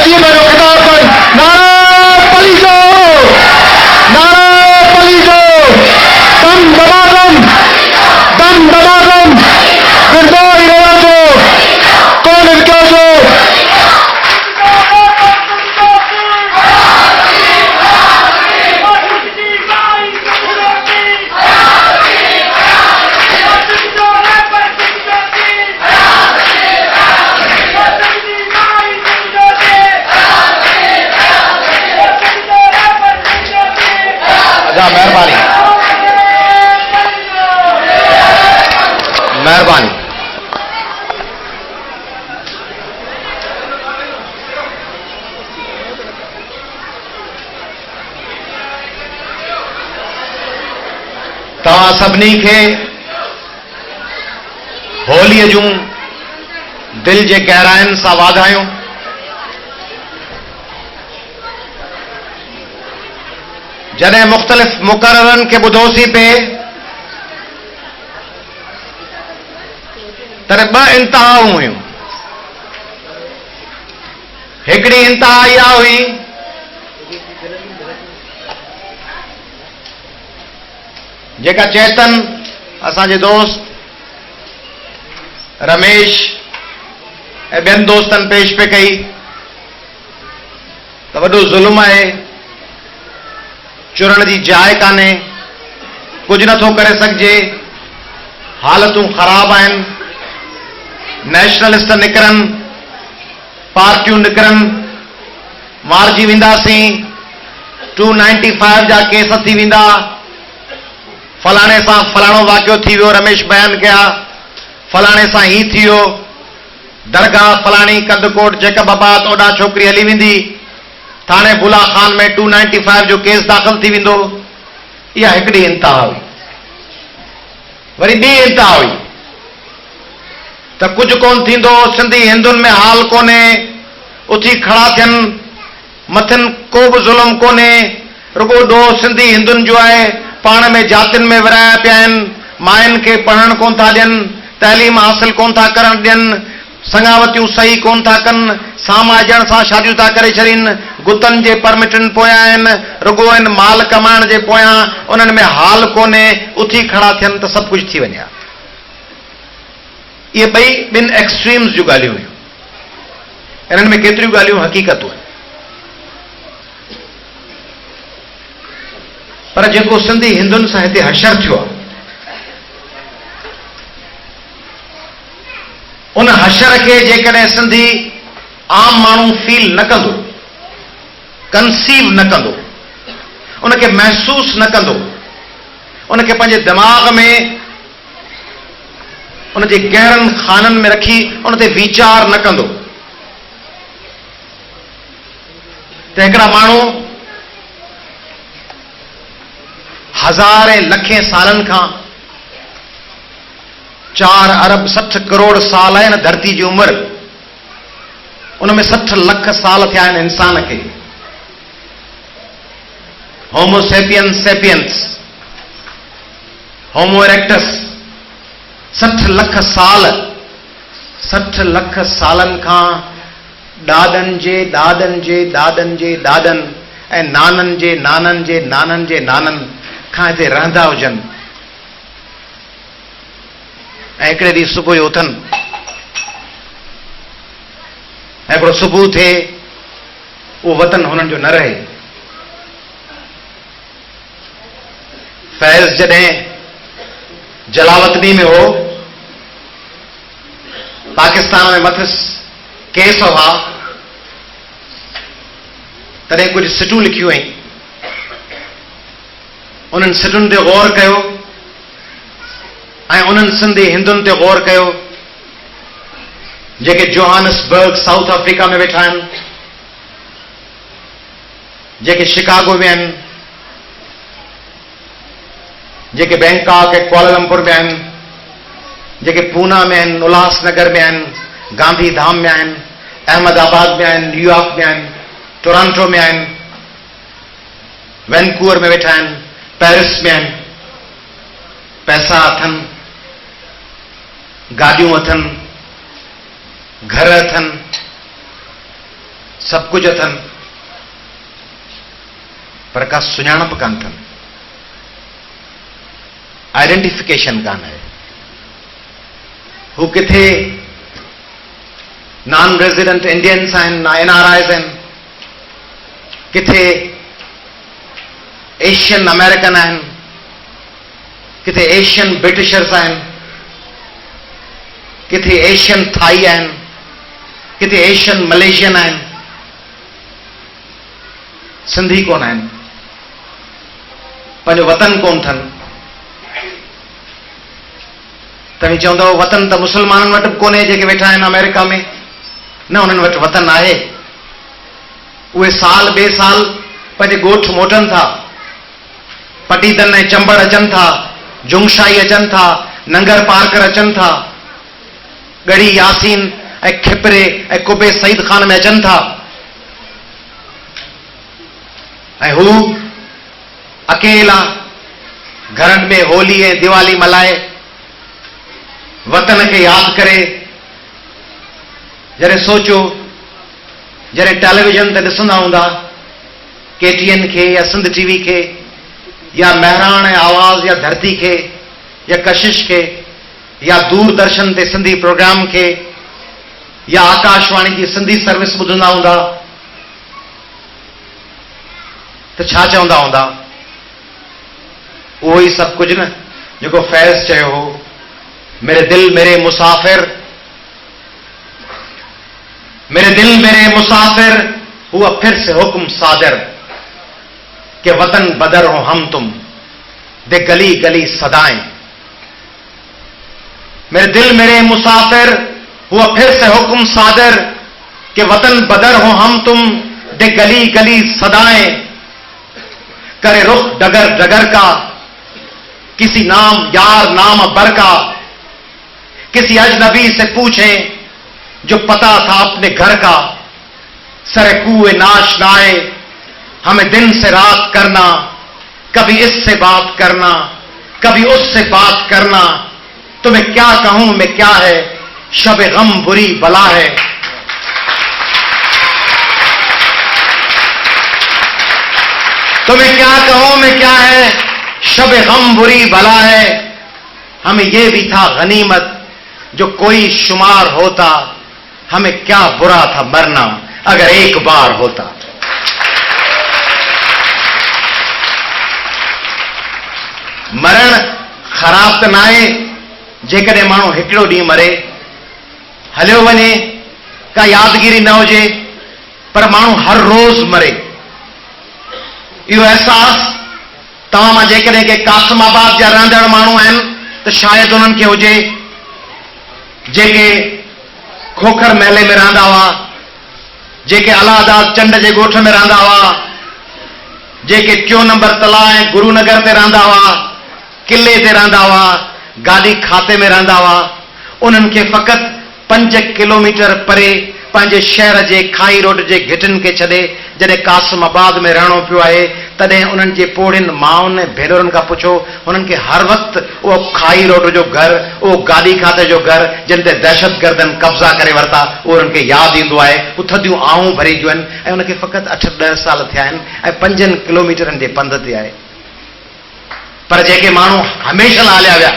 अजीब है खिताब पर नारा पलीजो, नारा पलीजो, दम दबादम, दम दबादम, गिरदाई रवाजो, कौन इनकाजो, मेहरबानी मेहरबानी। तव्हां सभिनी खे होलीअ जूं दिल जे गहराइनि सां वाधायूं। जॾहिं मुख़्तलिफ़ मुक़ररनि खे ॿुधोसीं पे तॾहिं ॿ इंतहाऊं हुयूं। हिकिड़ी इंतहा इहा हुई जेका चेतन असांजे दोस्त रमेश ऐं ॿियनि दोस्तनि पेश पे कई त वॾो ज़ुल्म आहे, चुरण जी जाइ कान्हे, कुझु नथो करे सघिजे, हालतूं ख़राब आहिनि, नेशनलिस्ट निकिरनि, पार्टियूं निकिरनि, मारिजी वेंदासीं, 295 जा केस थी वेंदा, फलाणे सां फलाणो वाक़ियो थी वियो, रमेश बयान कया, फलाणे सां ही थी वियो, दरगाह फलाणी कंदकोट जैकबाबाद ओॾा छोकिरी हली वेंदी, थाणे बुला खान में 295 जो केस दाख़िल थी वेंदो। इहा हिकिड़ी इंतहा हुई। वरी ॿी इंतहा हुई त कुझु कोन थींदो, सिंधी हिंदुनि में हाल कोन्हे, उथी खड़ा थियनि, मथनि को बि ज़ुल्म कोन्हे, रुॻो ॾोह सिंधी हिंदुनि जो आहे, पाण में जातियुनि में विराया पिया आहिनि, मायुनि खे पढ़णु कोन था ॾियनि, तइलीम हासिल कोन था करणु ॾियनि, संगावतियूं सही कोन था कनि, सामाजण सां शादियूं था करे छॾीनि, गुतनि जे परमिटनि पोयां आहिनि, रुॻो आहिनि माल कमाइण जे पोयां, उन्हनि में हाल कोन्हे, उथी खड़ा थियनि त सभु कुझु थी वञे। इहे ॿई ॿिनि एक्सट्रीम्स जूं ॻाल्हियूं हुयूं। इन्हनि में केतिरियूं ॻाल्हियूं हक़ीक़तूं आहिनि। पर जेको सिंधी हिंदुनि सां हिते हशर थियो आहे, उन हशर खे जेकॾहिं सिंधी आम माण्हू फील न कंदो, कंसीव न कंदो, उनखे महसूस न कंदो, उनखे पंहिंजे दिमाग़ में उनजे गहरनि खाननि में रखी उन ते वीचार न कंदो, त हिकिड़ा माण्हू हज़ारे लखे सालनि खां 4 अरब 60 करोड़ साल आहे न धरती जी उमिरि, उनमें 60 लख साल थिया आहिनि इंसान खे। होमो सेपियंस सेपियंस, होमो इरेक्टस, 60 लख साल, 60 लख सालनि खां ॾाॾनि जे ॾाॾनि जे ॾाॾनि जे ॾाॾनि ऐं नाननि जे नाननि जे नाननि जे नाननि खां हिते रहंदा हुजनि, ऐं हिकिड़े ॾींहुं सुबुह जो उथनि, ऐं हिकिड़ो सुबुह थिए उहो वतन हुननि जो न रहे। फैज़ जॾहिं जलावतनी में हो, पाकिस्तान में मथिस केस हुआ, तॾहिं कुझु सिटूं लिखियूं आहिनि, उन्हनि सिटुनि ते गौर कयो ऐं उन्हनि सिंधी हिंदुनि ते गौर कयो जेके जोहानिसबर्ग साउथ अफ्रीका में वेठा आहिनि, जेके शिकागो में आहिनि, जेके बैंकॉक ऐं कुआलालंपुर में आहिनि, जेके पूना में आहिनि, उल्हासनगर में आहिनि, गांधी धाम में आहिनि, अहमदाबाद में आहिनि, न्यूयॉर्क में आहिनि, टोरंटो में आहिनि, वैनकूवर में वेठा आहिनि, पेरिस में आहिनि, पैसा अथनि, गाॾियूं अथनि, घर अथनि, सब कुछ अथन, पर का सुञाणप कान अथन, आइडेंटिफिकेशन कान है। हू किथे नॉन रेजिडेंट इंडियंस आहिनि, NRIs आहिनि, किथे एशियन अमेरिकन आहिनि, किथे एशियन ब्रिटिशर्स आहिनि, किथे एशियन थाई आहिनि, किथे एशियन मलेशियन आहिनि, सिंधी कोन आहिनि, पंहिंजो वतन कोन अथनि। तव्हीं चवंदव वतन त मुस्लमाननि वटि बि कोन्हे जेके वेठा आहिनि अमेरिका में। न, उन्हनि वटि वतन आहे। उहे साल ॿे साल पंहिंजे ॻोठ मोटनि था, पटीदन ऐं चंबड़ अचनि था, जुंगशाई अचनि था, नंगर पार्कर अचनि था, गढ़ी यासीन ऐं खिपरे ऐं कुबे सईद खान में अचनि था, ऐं हू अकेला घरनि में होली ऐं दिवाली मल्हाए वतन खे यादि करे। जॾहिं सोचो, जॾहिं टेलीविजन ते ॾिसंदा हूंदा KTN खे या सिंध TV खे या महराण ऐं आवाज़ या धरती खे या कशिश खे या दूरदर्शन ते सिंधी प्रोग्राम खे या आकाशवाणी जी सिंधी सर्विस ॿुधंदा हूंदा त छा चवंदा हूंदा? उहो ई सभु कुझु न जेको फैज़ चयो हो, मेरे दिल मेरे मुसाफिर, मेरे दिल मेरे मुसाफिर हुआ फिर से हुक्म सादर कि वतन बदर हो हम तुम दे गली गली सदाएं। मेरे दिल मेरे मुसाफिर हुआ फिर से हुक्म सादर कि वतन बदर हो हम तुम दे गली गली सदाएं। करे रुख डगर डगर का किसी नाम यार नाम बर का, किसी अजनबी से पूछें जो पता था अपने घर का। सरे कुए नाश नाए हमें दिन से रात करना, कभी इससे बात करना कभी उससे बात करना। तुम्हें क्या कहूं मैं क्या है, शब गम बुरी बला है। तुम्हें क्या कहूं मैं क्या है, शब गम बुरी बला है। हमें यह भी था गनीमत जो कोई शुमार होता, हमें क्या बुरा था मरना अगर एक बार होता। मरण खराब त नाहे जेकॾहिं माण्हू हिकिड़ो ॾींहुं मरे, हलियो वञे, का यादगिरी न हुजे, पर माण्हू हर रोज़ मरे। इहो अहसास तव्हां मां जेकॾहिं के कासिमाबाद जा रहंदड़ माण्हू आहिनि त शायदि उन्हनि खे हुजे, जेके खोखर मेले में रहंदा हुआ, जेके अलाहाबाद चंड जे ॻोठ में रहंदा हुआ, जेके 4 नंबर तलाउ ऐं गुरुनगर ते रहंदा हुआ, किले ते रहंदा हुआ, गाॾी खाते में रहंदा हुआ, उन्हनि खे फ़क़ति 5 किलोमीटर परे पंहिंजे शहर जे खाई रोड जे घिटिन खे छॾे जॾहिं कासिमाबाद में रहणो पियो आहे, तॾहिं उन्हनि जे पोड़ियुनि माउनि ऐं भेनरुनि खां पुछो, उन्हनि खे हर वक़्तु उहो खाई रोड जो घर, उहो गाॾी खाते जो घर जिन ते दहशतगर्दनि कब्ज़ा करे वरिता, उहो उन्हनि खे यादि ईंदो आहे। उहे थधियूं आऊं भरिजियूं आहिनि ऐं उनखे फ़क़ति 8-10 साल थिया आहिनि ऐं 5 किलोमीटरनि जे पंध ते आहे। पर जेके माण्हू हमेशह लालिया विया,